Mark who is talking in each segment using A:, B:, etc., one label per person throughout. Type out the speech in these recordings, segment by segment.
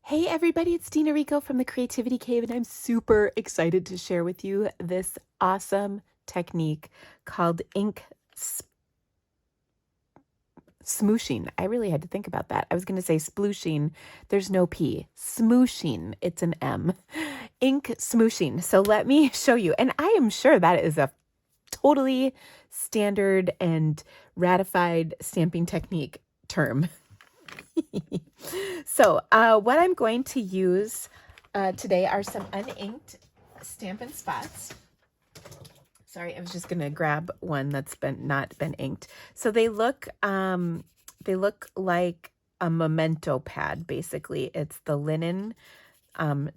A: Hey everybody, it's Dina Rico from the Creativity Cave, and I'm super excited to share with you this awesome technique called ink smooshing. I really had to think about that. I was going to say splooshing. There's no P. Smooshing. It's an M. Ink smooshing. So let me show you. And I am sure that is a totally standard and ratified stamping technique term. So what I'm going to use today are some uninked Stampin' Spots. Sorry, I was just going to grab one that's not been inked. So they look like a memento pad, basically. It's the linen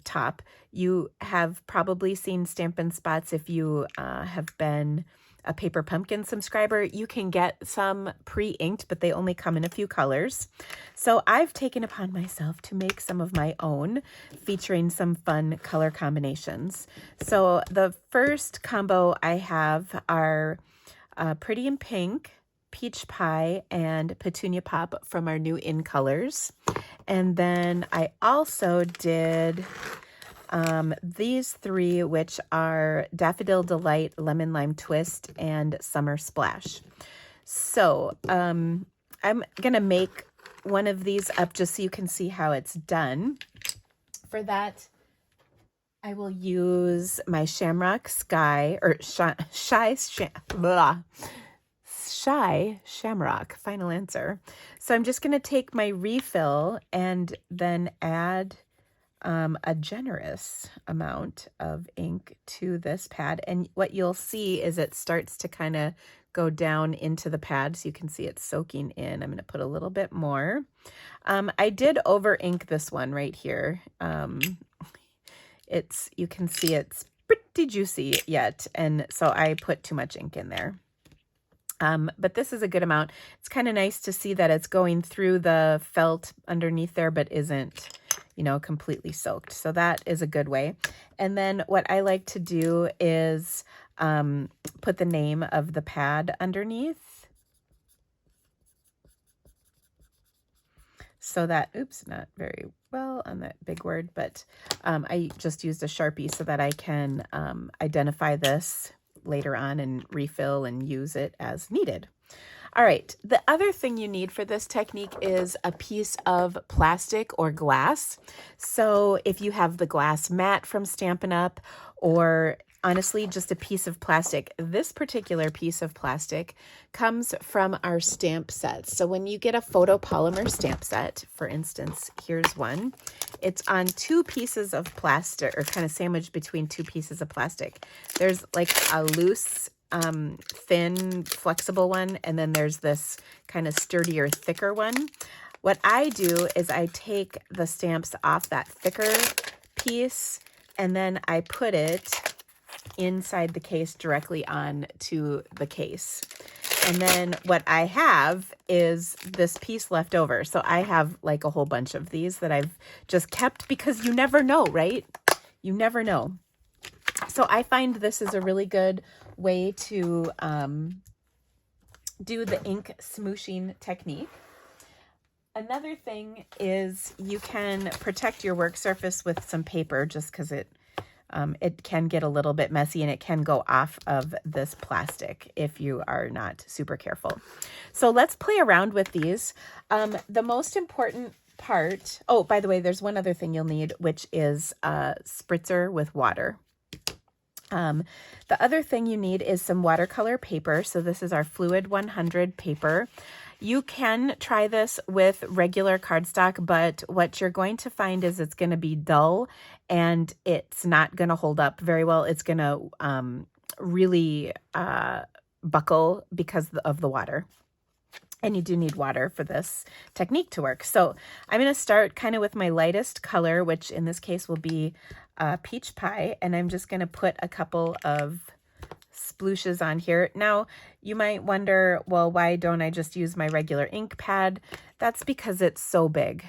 A: top. You have probably seen Stampin' Spots if you have been a Paper Pumpkin subscriber. You can get some pre-inked, but they only come in a few colors. So I've taken upon myself to make some of my own, featuring some fun color combinations. So the first combo I have are Pretty in Pink, Peach Pie, and Petunia Pop from our new In Colors. And then I also did these three, which are Daffodil Delight, Lemon Lime Twist, and Summer Splash. So I'm going to make one of these up just so you can see how it's done. For that, I will use my Shamrock Sky, or Shy Shamrock, final answer. So I'm just going to take my refill and then add a generous amount of ink to this pad. And what you'll see is it starts to kind of go down into the pad, so you can see it's soaking in. I'm going to put a little bit more. I did over ink this one right here. You can see it's pretty juicy yet, and so I put too much ink in there. But this is a good amount. It's kind of nice to see that it's going through the felt underneath there, but isn't, completely soaked. So that is a good way. And then what I like to do is put the name of the pad underneath. So that, oops, not very well on that big word, but I just used a Sharpie so that I can identify this later on and refill and use it as needed. All right, the other thing you need for this technique is a piece of plastic or glass. So if you have the glass mat from Stampin' Up, or honestly just a piece of plastic, this particular piece of plastic comes from our stamp sets. So when you get a photopolymer stamp set, for instance, here's one. It's on two pieces of plastic, or kind of sandwiched between two pieces of plastic. There's like a loose, thin, flexible one, and then there's this kind of sturdier, thicker one. What I do is I take the stamps off that thicker piece, and then I put it inside the case directly on to the case. And then what I have is this piece left over. So I have like a whole bunch of these that I've just kept because you never know, right? You never know. So I find this is a really good way to do the ink smooshing technique. Another thing is you can protect your work surface with some paper, just because it can get a little bit messy and it can go off of this plastic if you are not super careful. So let's play around with these. The most important part, oh, by the way, there's one other thing you'll need, which is a spritzer with water. The other thing you need is some watercolor paper. So this is our Fluid 100 paper. You can try this with regular cardstock, but what you're going to find is it's going to be dull and it's not going to hold up very well. It's going to really buckle because of the water. And you do need water for this technique to work. So I'm going to start kind of with my lightest color, which in this case will be Peach Pie. And I'm just going to put a couple of splooshes on here. Now, you might wonder, well, why don't I just use my regular ink pad? That's because it's so big.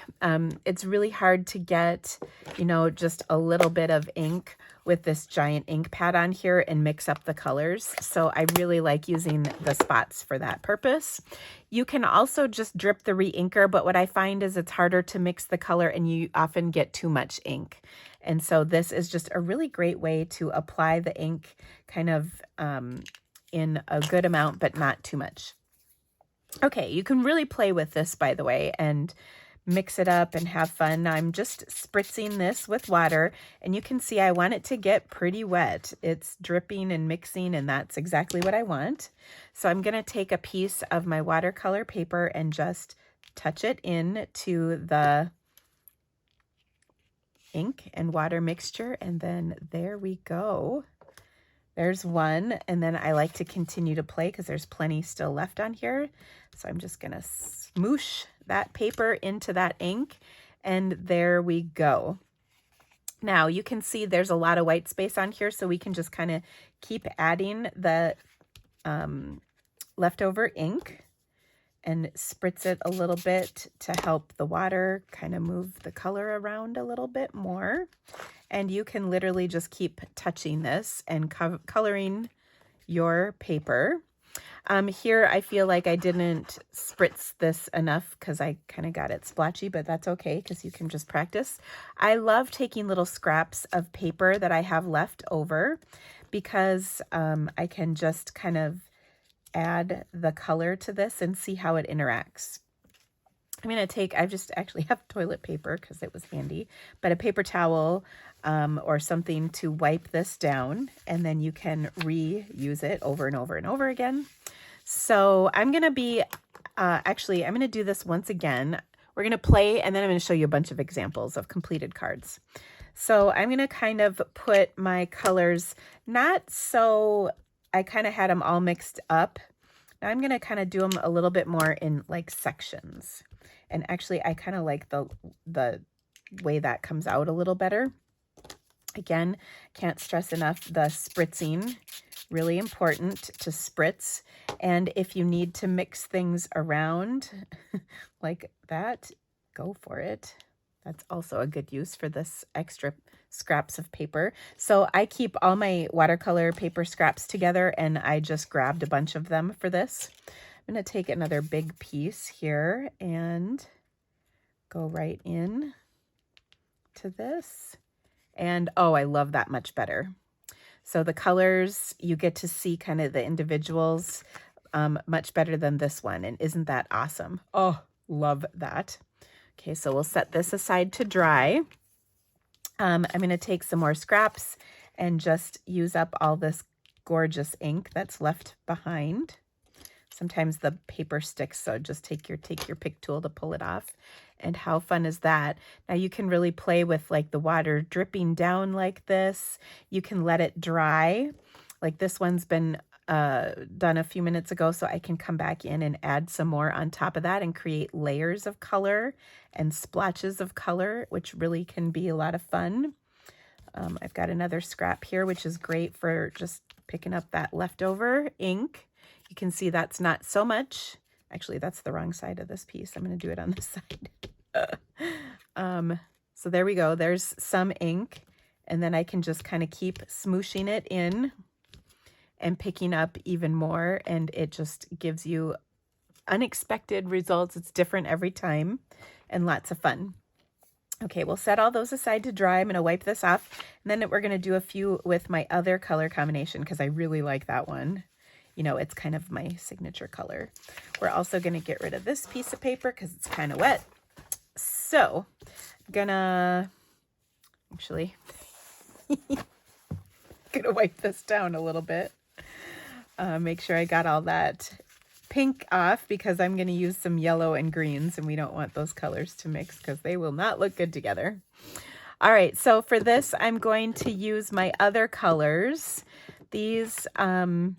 A: It's really hard to get, you know, just a little bit of ink with this giant ink pad on here and mix up the colors. So I really like using the spots for that purpose. You can also just drip the re-inker, but what I find is it's harder to mix the color and you often get too much ink. And so this is just a really great way to apply the ink kind of in a good amount, but not too much. Okay, you can really play with this, by the way, and mix it up and have fun. Now I'm just spritzing this with water, and you can see I want it to get pretty wet. It's dripping and mixing, and that's exactly what I want. So I'm going to take a piece of my watercolor paper and just touch it in to the ink and water mixture, and then there we go. There's one, and then I like to continue to play because there's plenty still left on here. So I'm just gonna smoosh that paper into that ink, and there we go. Now you can see there's a lot of white space on here, so we can just kind of keep adding the leftover ink and spritz it a little bit to help the water kind of move the color around a little bit more. And you can literally just keep touching this and coloring your paper. Here I feel like I didn't spritz this enough because I kind of got it splotchy, but that's okay because you can just practice. I love taking little scraps of paper that I have left over because I can just kind of add the color to this and see how it interacts. I'm going to take, I just actually have toilet paper because it was handy, but a paper towel or something to wipe this down, and then you can reuse it over and over and over again. So I'm going to be, actually, I'm going to do this once again. We're going to play, and then I'm going to show you a bunch of examples of completed cards. So I'm going to kind of put my colors, not so, I kind of had them all mixed up. Now I'm going to kind of do them a little bit more in like sections. And actually, I kind of like the way that comes out a little better. Again, can't stress enough the spritzing. Really important to spritz. And if you need to mix things around like that, go for it. That's also a good use for this extra scraps of paper. So I keep all my watercolor paper scraps together, and I just grabbed a bunch of them for this. I'm going to take another big piece here and go right in to this. And oh, I love that much better. So the colors, you get to see kind of the individuals much better than this one. And isn't that awesome? Oh, love that. Okay, so we'll set this aside to dry. I'm going to take some more scraps and just use up all this gorgeous ink that's left behind. Sometimes the paper sticks, so just take your pick tool to pull it off. And how fun is that? Now you can really play with like the water dripping down like this. You can let it dry. Like this one's been done a few minutes ago, so I can come back in and add some more on top of that and create layers of color and splotches of color, which really can be a lot of fun. I've got another scrap here, which is great for just picking up that leftover ink. You can see that's not so much. Actually, that's the wrong side of this piece. I'm going to do it on this side. So there we go. There's some ink, and then I can just kind of keep smooshing it in and picking up even more, and it just gives you unexpected results. It's different every time and lots of fun. Okay, we'll set all those aside to dry. I'm going to wipe this off, and then we're going to do a few with my other color combination because I really like that one. You know, it's kind of my signature color. We're also going to get rid of this piece of paper because it's kind of wet. So I'm gonna actually gonna wipe this down a little bit. Make sure I got all that pink off because I'm going to use some yellow and greens, and we don't want those colors to mix because they will not look good together. All right, so for this, I'm going to use my other colors. These I'm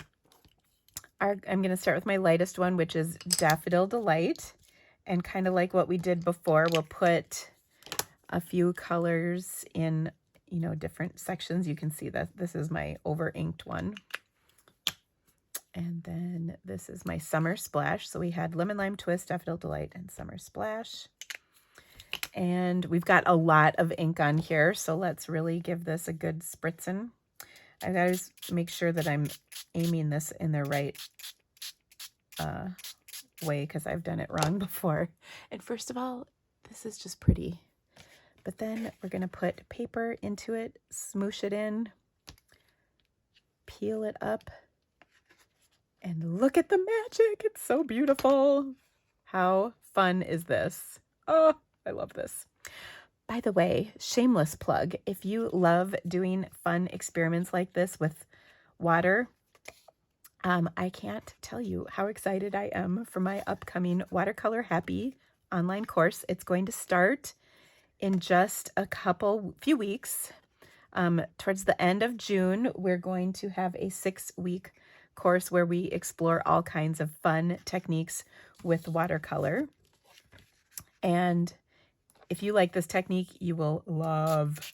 A: going to start with my lightest one, which is Daffodil Delight. And kind of like what we did before, we'll put a few colors in, you know, different sections. You can see that this is my over inked one. And then this is my Summer Splash. So we had Lemon Lime Twist, Daffodil Delight, and Summer Splash. And we've got a lot of ink on here, so let's really give this a good spritzing. I always make sure that I'm aiming this in the right way because I've done it wrong before. And first of all, this is just pretty. But then we're going to put paper into it, smoosh it in, peel it up, and look at the magic. It's so beautiful. How fun is this? Oh, I love this. By the way, shameless plug, if you love doing fun experiments like this with water, I can't tell you how excited I am for my upcoming Watercolor Happy online course. It's going to start in just a few weeks. Towards the end of June, we're going to have a 6-week course where we explore all kinds of fun techniques with watercolor. And if you like this technique, you will love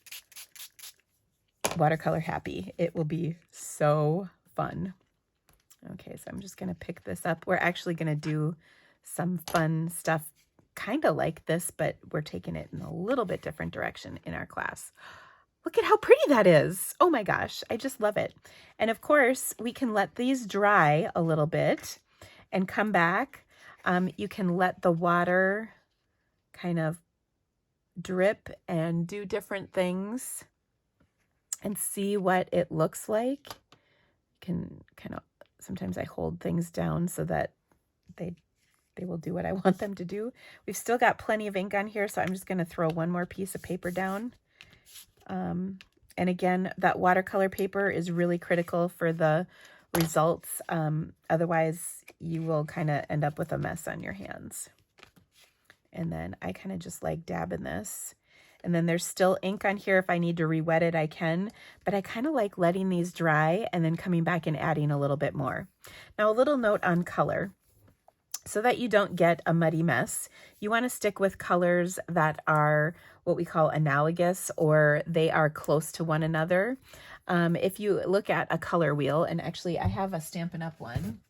A: Watercolor Happy. It will be so fun. Okay, so I'm just going to pick this up. We're actually going to do some fun stuff kind of like this, but we're taking it in a little bit different direction in our class. Look at how pretty that is. Oh my gosh, I just love it. And of course, we can let these dry a little bit and come back. You can let the water kind of drip and do different things and see what it looks like. You can kind of, sometimes I hold things down so that they will do what I want them to do. We've still got plenty of ink on here, so I'm just going to throw one more piece of paper down. And again, that watercolor paper is really critical for the results. Otherwise, you will kind of end up with a mess on your hands. And then I kind of just like dabbing this. And then there's still ink on here. If I need to re-wet it, I can. But I kind of like letting these dry and then coming back and adding a little bit more. Now, a little note on color. So that you don't get a muddy mess, you want to stick with colors that are what we call analogous, or they are close to one another. If you look at a color wheel, and actually I have a Stampin' Up! One.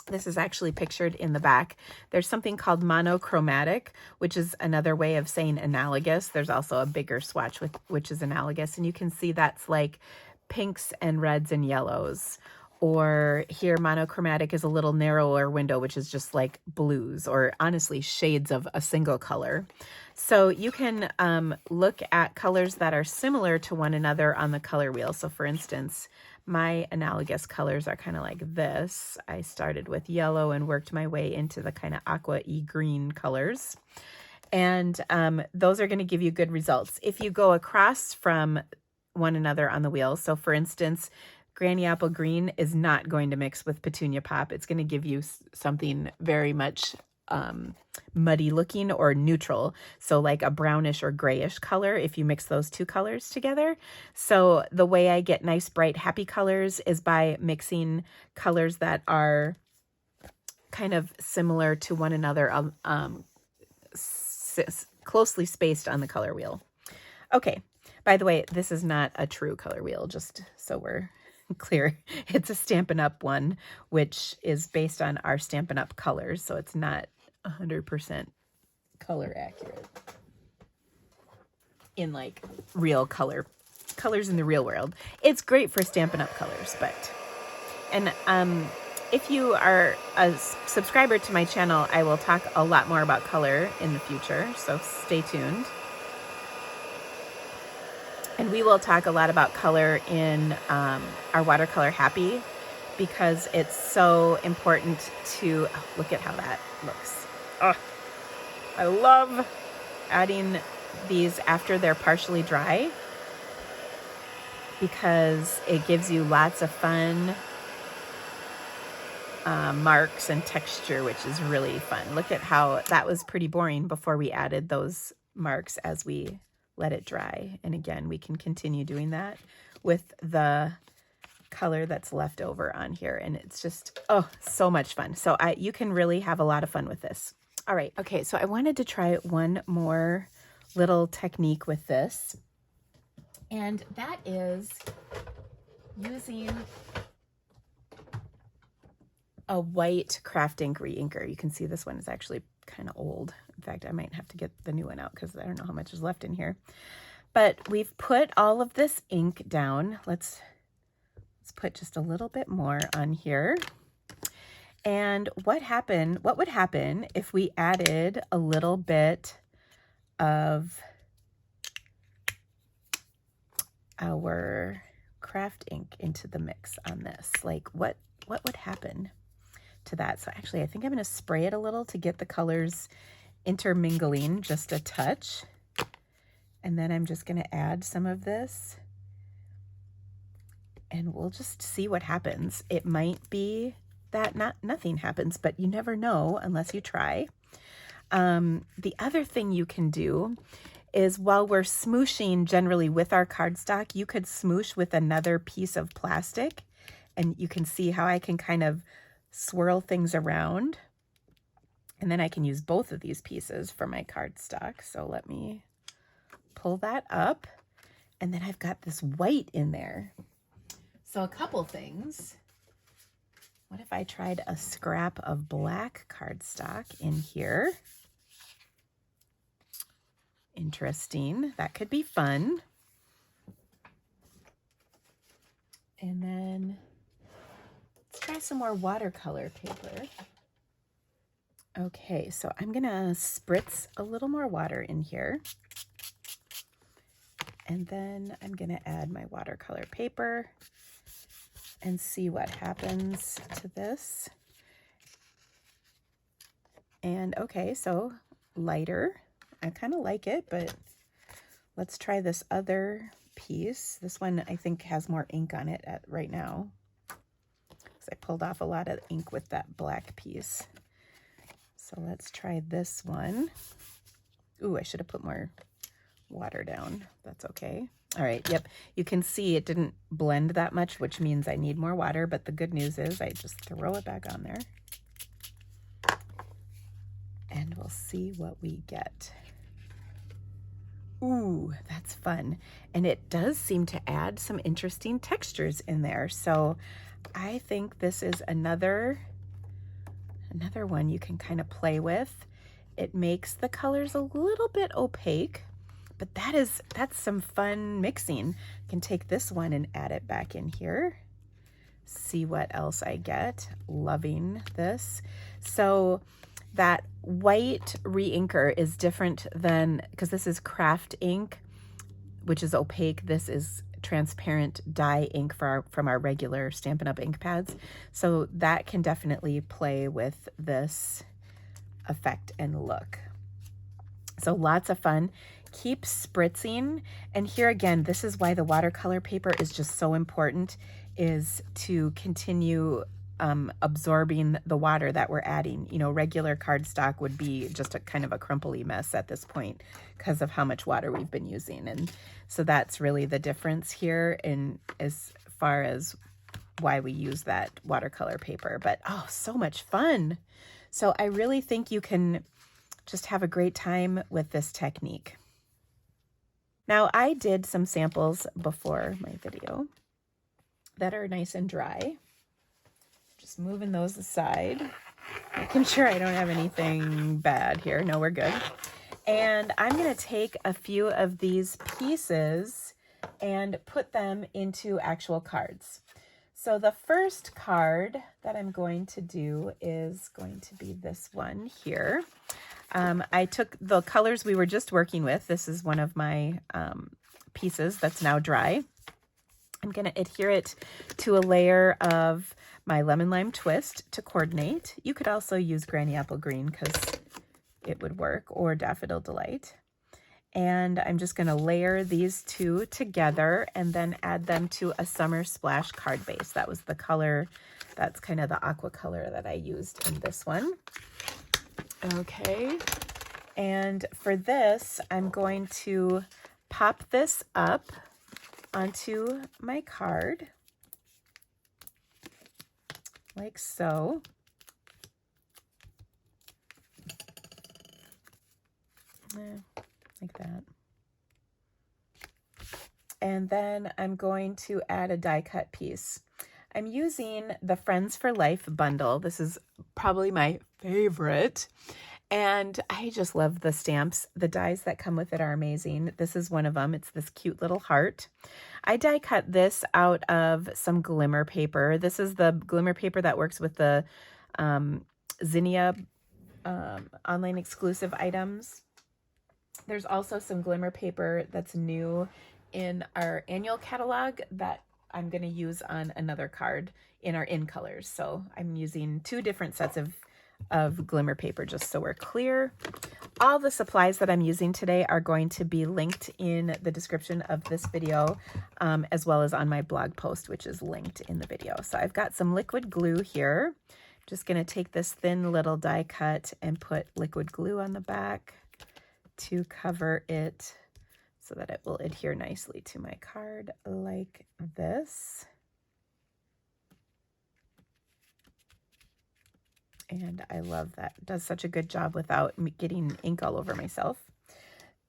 A: This is actually pictured in the back. There's something called monochromatic, which is another way of saying analogous. There's also a bigger swatch which is analogous, and you can see that's like pinks and reds and yellows. Or here, monochromatic is a little narrower window, which is just like blues, or honestly shades of a single color. So you can look at colors that are similar to one another on the color wheel. So for instance, my analogous colors are kind of like this. I started with yellow and worked my way into the kind of aqua-y green colors. And those are going to give you good results. If you go across from one another on the wheel, so for instance, Granny Apple Green is not going to mix with Petunia Pop. It's going to give you something very much muddy looking or neutral. So like a brownish or grayish color if you mix those two colors together. So the way I get nice, bright, happy colors is by mixing colors that are kind of similar to one another, closely spaced on the color wheel. Okay, by the way, this is not a true color wheel, just so we're clear. It's a Stampin' Up! One, which is based on our Stampin' Up! Colors, so it's not 100% color accurate in like real colors in the real world. It's great for Stampin' Up! Colors, but if you are a subscriber to my channel, I will talk a lot more about color in the future, so stay tuned. And we will talk a lot about color in our Watercolor Happy, because it's so important to look at how that looks. Oh, I love adding these after they're partially dry, because it gives you lots of fun marks and texture, which is really fun. Look at how that was pretty boring before we added those marks as we let it dry. And again, we can continue doing that with the color that's left over on here. And it's just, oh, so much fun. So you can really have a lot of fun with this. All right. Okay. So I wanted to try one more little technique with this. And that is using a white craft ink re-inker. You can see this one is actually kind of old. In fact, I might have to get the new one out because I don't know how much is left in here. But we've put all of this ink down. Let's put just a little bit more on here. And what would happen if we added a little bit of our craft ink into the mix on this? Like what would happen to that? So actually, I think I'm going to spray it a little to get the colors intermingling just a touch. And then I'm just going to add some of this. And we'll just see what happens. It might be that nothing happens, but you never know unless you try. The other thing you can do is while we're smooshing generally with our cardstock, you could smoosh with another piece of plastic, and you can see how I can kind of swirl things around. And then I can use both of these pieces for my cardstock. So let me pull that up, and then I've got this white in there. So a couple things. What if I tried a scrap of black cardstock in here? Interesting. That could be fun. And then let's try some more watercolor paper. Okay, so I'm gonna spritz a little more water in here. And then I'm gonna add my watercolor paper and see what happens to this. And okay, so lighter. I kind of like it, but let's try this other piece. This one I think has more ink on it right now, because I pulled off a lot of ink with that black piece. So let's try this one. Ooh, I should have put more water down. That's okay. All right, yep. You can see it didn't blend that much, which means I need more water, but the good news is I just throw it back on there. And we'll see what we get. Ooh, that's fun. And it does seem to add some interesting textures in there. So I think this is another one you can kind of play with. It makes the colors a little bit opaque, but that's some fun mixing. I can take this one and add it back in here. See what else I get. Loving this. So that white re-inker is different than, because this is craft ink, which is opaque. This is transparent dye ink from our regular Stampin' Up! Ink pads. So that can definitely play with this effect and look. So lots of fun. Keep spritzing. And here again, this is why the watercolor paper is just so important, is to continue absorbing the water that we're adding. You know, regular cardstock would be just a kind of a crumply mess at this point because of how much water we've been using. And so that's really the difference here in as far as why we use that watercolor paper. But oh, so much fun. So I really think you can just have a great time with this technique. Now, I did some samples before my video that are nice and dry. Just moving those aside, making sure I don't have anything bad here. No, we're good. And I'm going to take a few of these pieces and put them into actual cards. So the first card that I'm going to do is going to be this one here. I took the colors we were just working with. This is one of my pieces that's now dry. I'm going to adhere it to a layer of my lemon lime twist to coordinate. You could also use granny apple green because it would work, or daffodil delight. And I'm just going to layer these two together and then add them to a summer splash card base. That was the color, that's kind of the aqua color that I used in this one. Okay, and for this, I'm going to pop this up onto my card, like so. Like that. And then I'm going to add a die cut piece. I'm using the Friends for Life bundle. This is probably my favorite. And I just love the stamps. The dies that come with it are amazing. This is one of them. It's this cute little heart. I die cut this out of some glimmer paper. This is the glimmer paper that works with the Zinnia online exclusive items. There's also some glimmer paper that's new in our annual catalog that I'm going to use on another card in our in colors. So I'm using 2 different sets of glimmer paper just so we're clear. All the supplies that I'm using today are going to be linked in the description of this video, as well as on my blog post, which is linked in the video. So I've got some liquid glue here. Just going to take this thin little die cut and put liquid glue on the back to cover it so that it will adhere nicely to my card like this. And I love that. It does such a good job without me getting ink all over myself.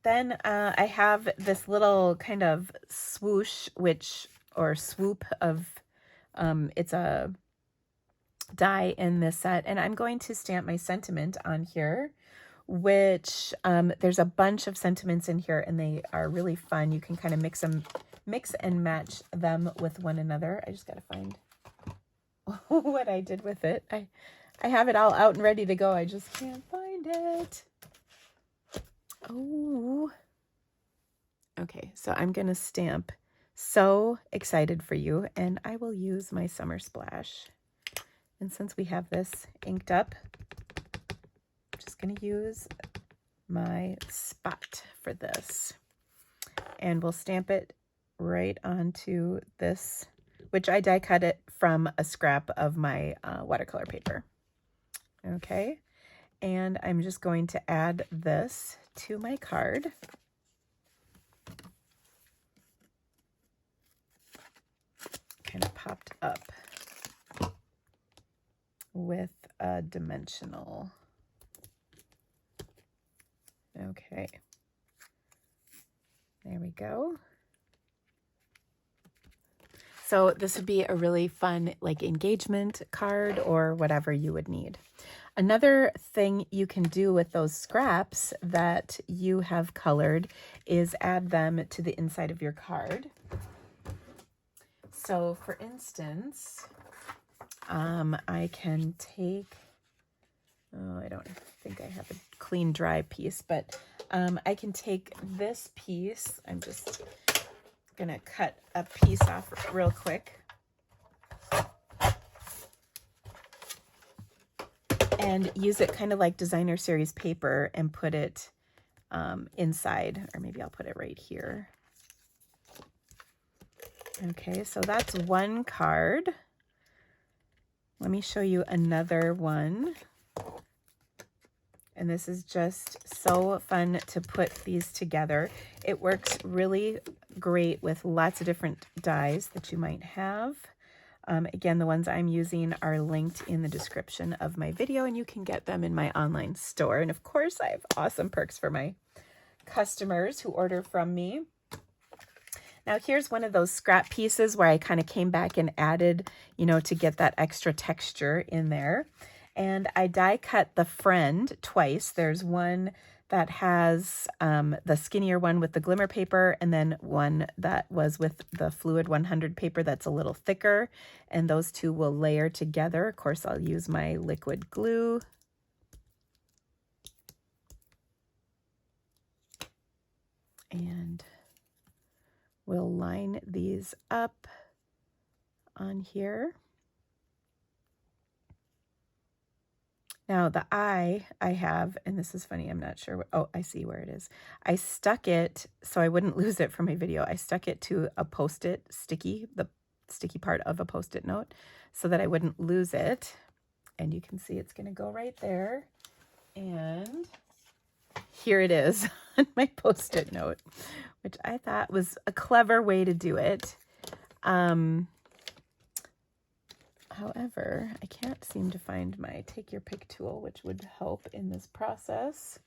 A: Then I have this little kind of swoosh, or swoop of, it's a die in this set, and I'm going to stamp my sentiment on here, which there's a bunch of sentiments in here, and they are really fun. You can kind of mix and match them with one another. I just got to find what I did with it. I have it all out and ready to go. I just can't find it. Oh. Okay, so I'm going to stamp So Excited for You, and I will use my Summer Splash. And since we have this inked up, I'm just going to use my spot for this. And we'll stamp it right onto this, which I die cut it from a scrap of my watercolor paper. Okay, and I'm just going to add this to my card. Kind of popped up with a dimensional. Okay, there we go. So this would be a really fun like engagement card or whatever you would need. Another thing you can do with those scraps that you have colored is add them to the inside of your card. So for instance, I can take, I don't think I have a clean dry piece, but I can take this piece. I'm just gonna cut a piece off real quick and use it kind of like designer series paper and put it inside, or maybe I'll put it right here. Okay, so that's one card. Let me show you another one. And this is just so fun to put these together. It works really great with lots of different dies that you might have. Again, the ones I'm using are linked in the description of my video, and you can get them in my online store. And of course, I have awesome perks for my customers who order from me. Now here's one of those scrap pieces where I kind of came back and added, you know, to get that extra texture in there. And I die cut the Friend twice. There's one that has the skinnier one with the glimmer paper, and then one that was with the Fluid 100 paper that's a little thicker. And those two will layer together. Of course, I'll use my liquid glue. And we'll line these up on here. Now the eye I have, and this is funny, I'm not sure, oh, I see where it is. I stuck it, so I wouldn't lose it from my video. I stuck it to a Post-it sticky, the sticky part of a Post-it note, so that I wouldn't lose it. And you can see it's gonna go right there. And here it is on my Post-it note, which I thought was a clever way to do it. However, I can't seem to find my Take Your Pick tool, which would help in this process.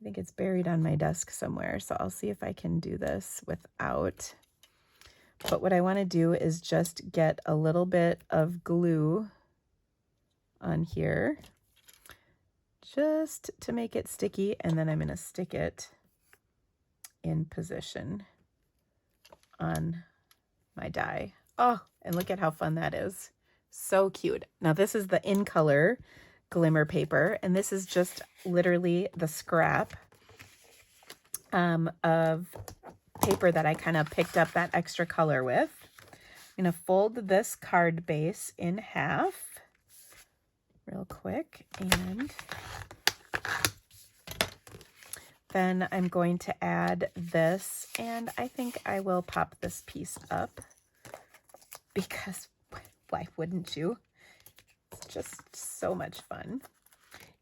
A: I think it's buried on my desk somewhere, so I'll see if I can do this without But what I want to do is just get a little bit of glue on here just to make it sticky, and then I'm going to stick it in position on my die. Oh, and look at how fun that is. So cute. Now this is the In Color glimmer paper, and this is just literally the scrap of paper that I kind of picked up that extra color with. I'm going to fold this card base in half real quick, and then I'm going to add this, and I think I will pop this piece up because why wouldn't you? It's just so much fun.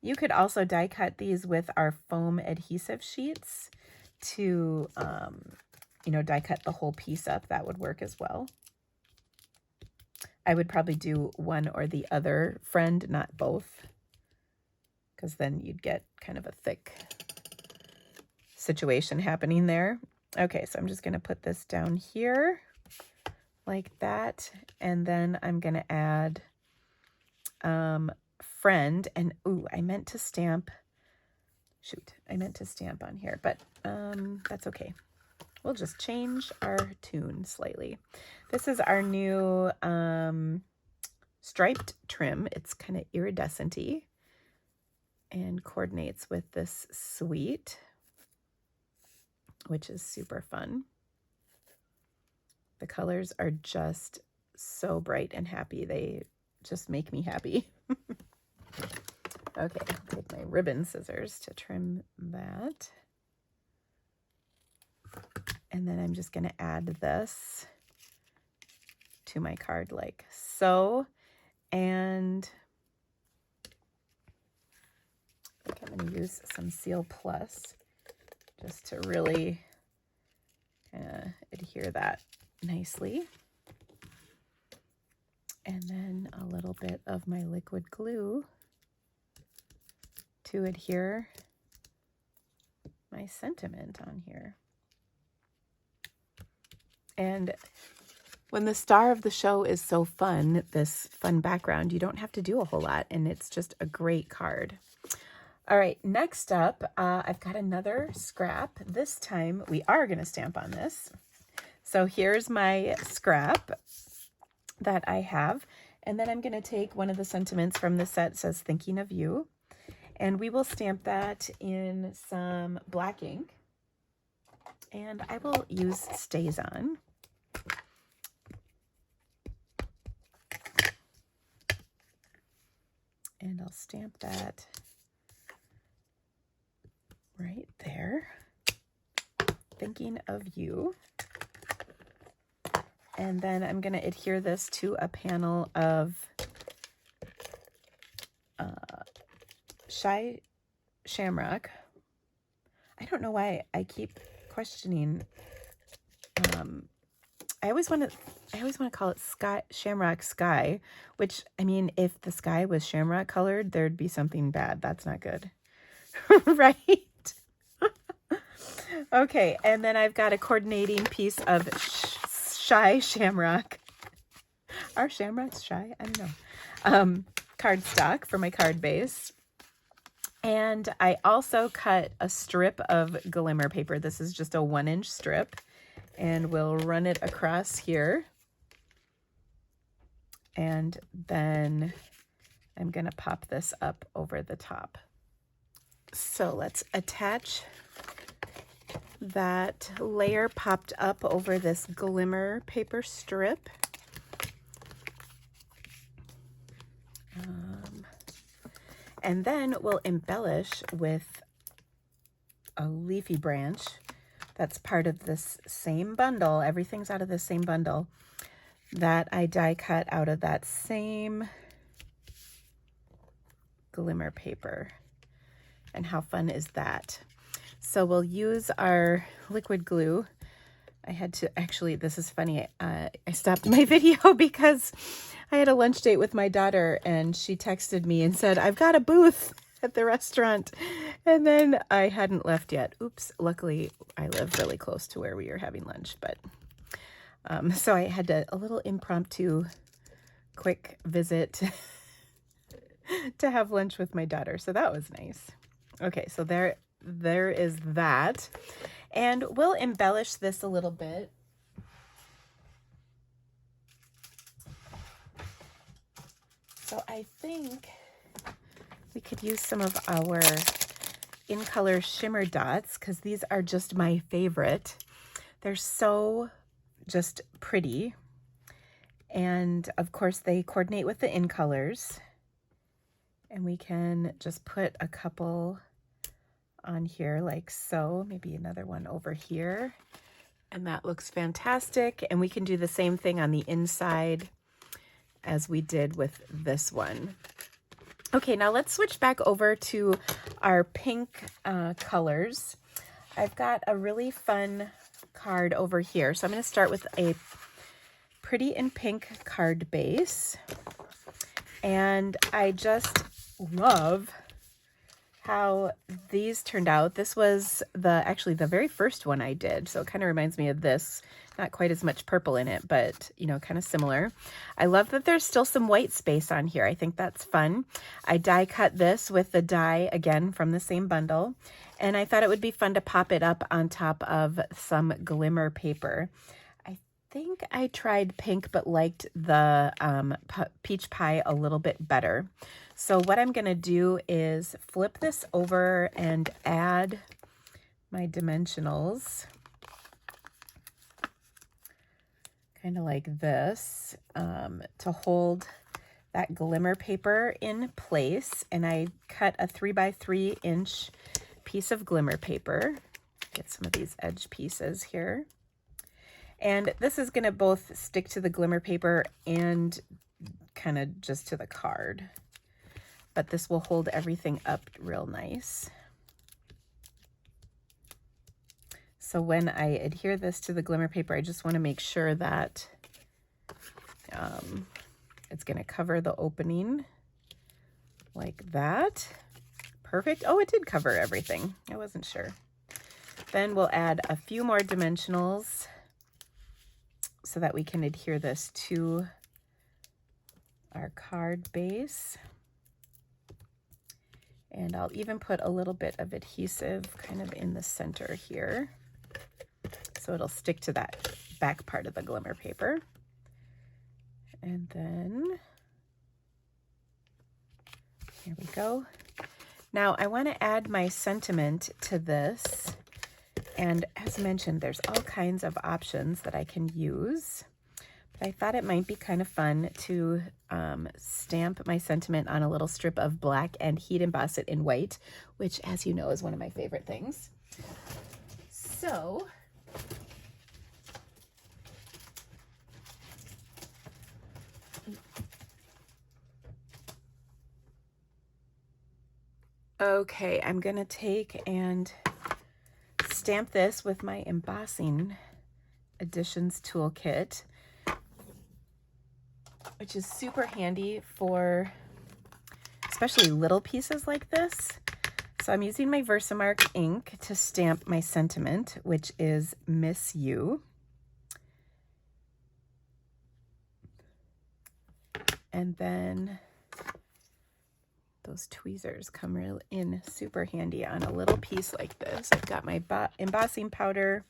A: You could also die cut these with our foam adhesive sheets to, you know, die cut the whole piece up. That would work as well. I would probably do one or the other friend, not both, because then you'd get kind of a thick situation happening there. Okay, so I'm just going to put this down here like that, and then I'm going to add friend, and ooh, I meant to stamp, shoot, I meant to stamp on here, but that's okay. We'll just change our tune slightly. This is our new striped trim. It's kind of iridescent-y and coordinates with this suite, which is super fun. The colors are just so bright and happy. They just make me happy. Okay, I'll take my ribbon scissors to trim that. And then I'm just going to add this to my card like so. And I think I'm going to use some Seal Plus just to really adhere that nicely. And then a little bit of my liquid glue to adhere my sentiment on here. And when the star of the show is so fun, this fun background, you don't have to do a whole lot, and it's just a great card. All right, next up, I've got another scrap. This time we are going to stamp on this. So here's my scrap that I have, and then I'm going to take one of the sentiments from the set. It says Thinking of You, and we will stamp that in some black ink, and I will use Stays On. And I'll stamp that right there. Thinking of You. And then I'm going to adhere this to a panel of Shy Shamrock. I don't know why I keep questioning. I always want to call it Shamrock Sky, which, I mean, if the sky was shamrock colored, there'd be something bad. That's not good. Right? Okay, and then I've got a coordinating piece of Shy Shamrock. Are shamrocks shy? I don't know. Cardstock for my card base. And I also cut a strip of glimmer paper. This is just a 1-inch strip. And we'll run it across here. And then I'm going to pop this up over the top. So let's attach that layer popped up over this glimmer paper strip. And then we'll embellish with a leafy branch that's part of this same bundle. Everything's out of the same bundle that I die cut out of that same glimmer paper. And how fun is that? So we'll use our liquid glue. I had to, actually, this is funny. I stopped my video because I had a lunch date with my daughter, and she texted me and said, I've got a booth at the restaurant. And then I hadn't left yet. Oops. Luckily, I live really close to where we were having lunch, but So I had a little impromptu quick visit to have lunch with my daughter. So that was nice. Okay, so there is that. And we'll embellish this a little bit. So I think we could use some of our In Color shimmer dots because these are just my favorite. They're so just pretty. And of course they coordinate with the In Colors. And we can just put a couple on here like so, maybe another one over here. And that looks fantastic. And we can do the same thing on the inside as we did with this one. Okay, now let's switch back over to our pink colors. I've got a really fun card over here. So I'm going to start with a Pretty in Pink card base. And I just love how these turned out. This was actually the very first one I did. So it kind of reminds me of this. Not quite as much purple in it, but you know, kind of similar. I love that there's still some white space on here. I think that's fun. I die cut this with the die again from the same bundle. And I thought it would be fun to pop it up on top of some glimmer paper. I think I tried pink, but liked the peach pie a little bit better. So what I'm gonna do is flip this over and add my dimensionals. Kind of like this, to hold that glimmer paper in place. And I cut a 3x3 inch piece of glimmer paper. Get some of these edge pieces here. And this is going to both stick to the glimmer paper and kind of just to the card. But this will hold everything up real nice. So when I adhere this to the glimmer paper, I just want to make sure that it's going to cover the opening like that. Perfect. Oh, it did cover everything. I wasn't sure. Then we'll add a few more dimensionals so that we can adhere this to our card base. And I'll even put a little bit of adhesive kind of in the center here, so it'll stick to that back part of the glimmer paper. And then, here we go. Now I want to add my sentiment to this. And as mentioned, there's all kinds of options that I can use. But I thought it might be kind of fun to stamp my sentiment on a little strip of black and heat emboss it in white, which, as you know, is one of my favorite things. So okay, I'm gonna take and stamp this with my embossing additions toolkit, which is super handy for especially little pieces like this. So I'm using my Versamark ink to stamp my sentiment, which is Miss You. And then those tweezers come in super handy on a little piece like this. I've got my embossing powder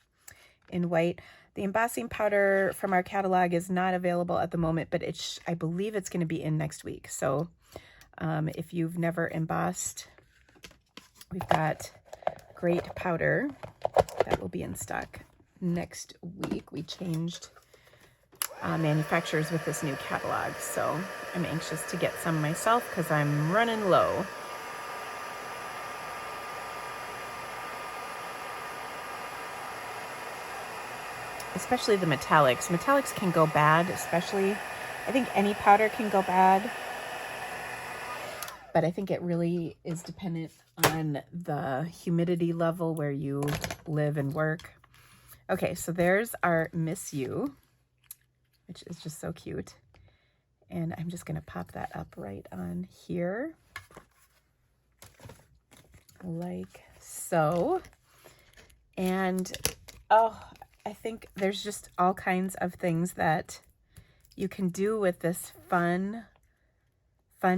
A: in white. The embossing powder from our catalog is not available at the moment, but I believe it's going to be in next week. So if you've never embossed, we've got great powder that will be in stock next week. We changed manufacturers with this new catalog, so I'm anxious to get some myself because I'm running low. Especially the metallics. Metallics can go bad, especially, I think any powder can go bad, but I think it really is dependent on the humidity level where you live and work. Okay, so there's our Miss You, which is just so cute. And I'm just gonna pop that up right on here, like so. And oh, I think there's just all kinds of things that you can do with this fun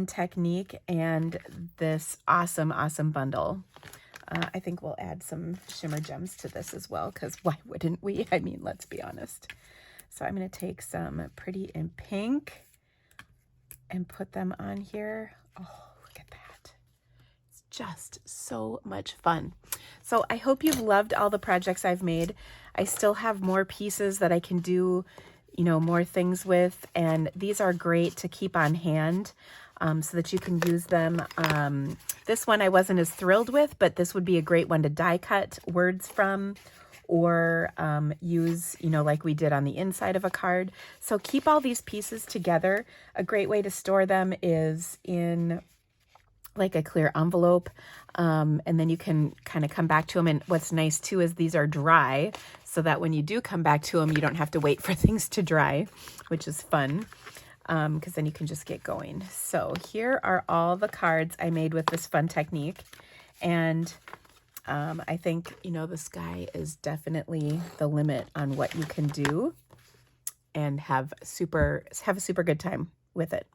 A: technique and this awesome bundle. I think we'll add some shimmer gems to this as well, because why wouldn't we? I mean, let's be honest. So I'm going to take some Pretty in Pink and put them on here. Oh, look at that. It's just so much fun. So I hope you've loved all the projects I've made. I still have more pieces that I can do, you know, more things with, and these are great to keep on hand. So that you can use them. This one I wasn't as thrilled with, but this would be a great one to die cut words from, or use, you know, like we did on the inside of a card. So keep all these pieces together. A great way to store them is in like a clear envelope, and then you can kind of come back to them. And what's nice too is these are dry, so that when you do come back to them, you don't have to wait for things to dry, which is fun. Because then you can just get going. So here are all the cards I made with this fun technique. And I think, you know, the sky is definitely the limit on what you can do, and have a super good time with it.